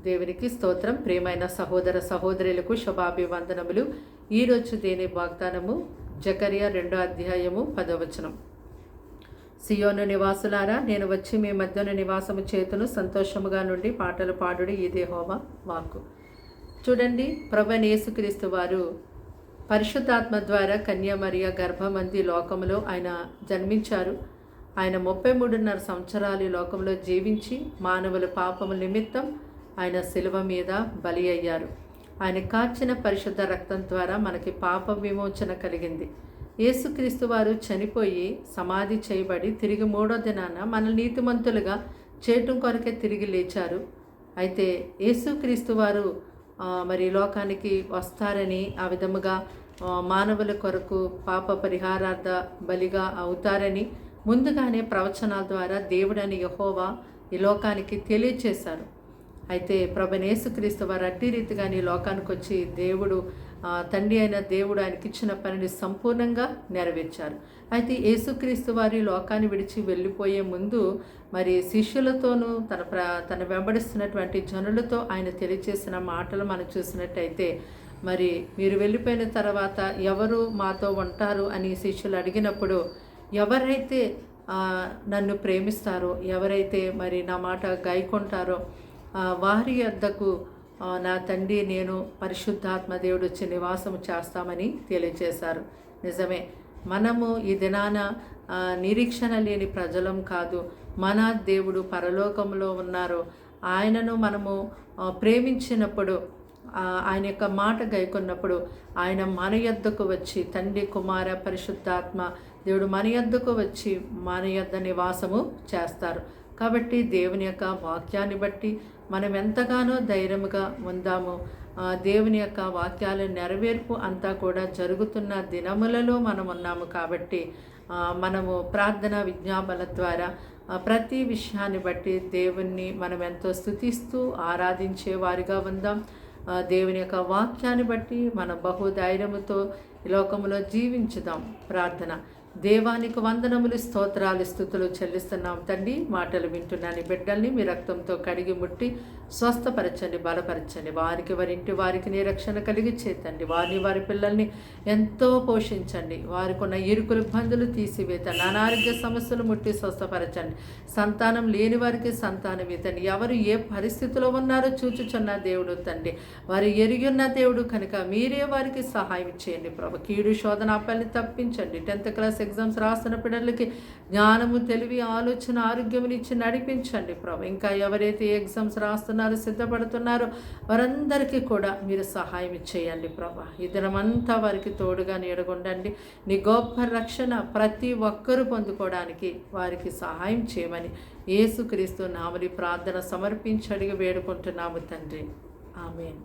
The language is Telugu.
దేవునికి స్తోత్రం. ప్రియమైన సహోదర సహోదరులకు శుభాభివందనములు. ఈరోజు దేని వాగ్దానము జకర్యా 2:10. సియోను నివాసులారా, నేను వచ్చి మీ మధ్యన నివాసము చేతును, సంతోషముగా నుండి పాటలు పాడుడి, ఈ యెహోవా వాక్కు. చూడండి, ప్రభువైన యేసుక్రీస్తు వారు పరిశుద్ధాత్మ ద్వారా కన్యామరియ గర్భమంది లోకములో ఆయన జన్మించారు. ఆయన 33.5 సంవత్సరాలు లోకంలో జీవించి మానవుల పాపముల నిమిత్తం ఆయన శిలువ మీద బలి అయ్యారు. ఆయన కార్చిన పరిశుద్ధ రక్తం ద్వారా మనకి పాప విమోచన కలిగింది. యేసుక్రీస్తు వారు చనిపోయి సమాధి చేయబడి తిరిగి 3వ దినాన మన నీతిమంతులుగా చేయటం కొరకే తిరిగి లేచారు. అయితే యేసుక్రీస్తు వారు మరి లోకానికి వస్తారని, ఆ విధముగా మానవుల కొరకు పాప పరిహారార్థ బలిగా అవుతారని ముందుగానే ప్రవచనాల ద్వారా దేవుడని యెహోవా ఈ లోకానికి తెలియచేశారు. అయితే ప్రభువైన యేసుక్రీస్తు వారు అట్టి రీతిగా ఈ లోకానికి వచ్చి దేవుడు తండ్రి అయిన దేవుడు ఆయనకి ఇచ్చిన పనిని సంపూర్ణంగా నెరవేర్చారు. అయితే యేసుక్రీస్తు వారి లోకాన్ని విడిచి వెళ్ళిపోయే ముందు మరి శిష్యులతోనూ తన వెంబడిస్తున్నటువంటి జనులతో ఆయన తెలియచేసిన మాటలు మనం చూసినట్టయితే, మరి మీరు వెళ్ళిపోయిన తర్వాత ఎవరు మాతో ఉంటారు అని శిష్యులు అడిగినప్పుడు, ఎవరైతే నన్ను ప్రేమిస్తారో, ఎవరైతే మరి నా మాట గైకొంటారో వారి యొద్దకు నా తండ్రి నేను పరిశుద్ధాత్మ దేవుడు వచ్చి నివాసము చేస్తామని తెలియజేశారు. నిజమే, మనము ఈ దినాన నిరీక్షణ లేని ప్రజలం కాదు. మన దేవుడు పరలోకంలో ఉన్నారు. ఆయనను మనము ప్రేమించినప్పుడు, ఆయన యొక్క మాట గైకొన్నప్పుడు ఆయన మన యొద్దకు వచ్చి, తండ్రి కుమార పరిశుద్ధాత్మ దేవుడు మన యొద్దకు వచ్చి మన యొద్ద నివాసము చేస్తారు. కాబట్టి దేవుని యొక్క వాక్యాన్ని బట్టి మనం ఎంతగానో ధైర్యముగా ఉందాము. దేవుని యొక్క వాక్యాల నెరవేర్పు అంతా కూడా జరుగుతున్న దినములలో మనం ఉన్నాము. కాబట్టి మనము ప్రార్థన విజ్ఞాపనల ద్వారా ప్రతి విషయాన్ని బట్టి దేవుణ్ణి మనం ఎంతో స్తుతిస్తూ ఆరాధించే వారిగా ఉందాం. దేవుని యొక్క వాక్యాన్ని బట్టి మనం బహుధైర్యముతో ఈ లోకంలో జీవించుదాం. ప్రార్థన. దేవానికి వందనములు, స్తోత్రాలు, స్తుతులు చెల్లిస్తున్నాం తండ్రి. మాటలు వింటున్నాను బిడ్డల్ని మీ రక్తంతో కడిగి ముట్టి స్వస్థపరచండి, బలపరచండి. వారింటి వారికి నీ రక్షణ కలిగి చేతండి. వారి పిల్లల్ని ఎంతో పోషించండి. వారికి ఉన్న ఇరుకులు బంధులు తీసివేతండి. అనారోగ్య సమస్యలు ముట్టి స్వస్థపరచండి. సంతానం లేని వారికి సంతానం ఇతండి. ఎవరు ఏ పరిస్థితిలో ఉన్నారో చూచుచున్న దేవుడు తండ్రి, వారు ఎరిగి ఉన్న దేవుడు కనుక మీరే వారికి సహాయం చేయండి ప్రభు. కీడు శోధన అప్పల్ని తప్పించండి. 10th క్లాస్ ఎగ్జామ్స్ రాస్తున్న పిల్లలకి జ్ఞానము, తెలివి, ఆలోచన, ఆరోగ్యముని ఇచ్చి నడిపించండి ప్రభు. ఇంకా ఎవరైతే ఎగ్జామ్స్ రాస్తున్నారో, సిద్ధపడుతున్నారో వారందరికీ కూడా మీరు సహాయం చేయండి ప్రభు. ఈ దినమంతా వారికి తోడుగా నీడగుండండి. నీ గొప్ప రక్షణ ప్రతి ఒక్కరూ పొందుకోవడానికి వారికి సహాయం చేయమని యేసుక్రీస్తు నామములో ప్రార్థన సమర్పించి అడిగి వేడుకుంటున్నాము తండ్రి. ఆమేన్.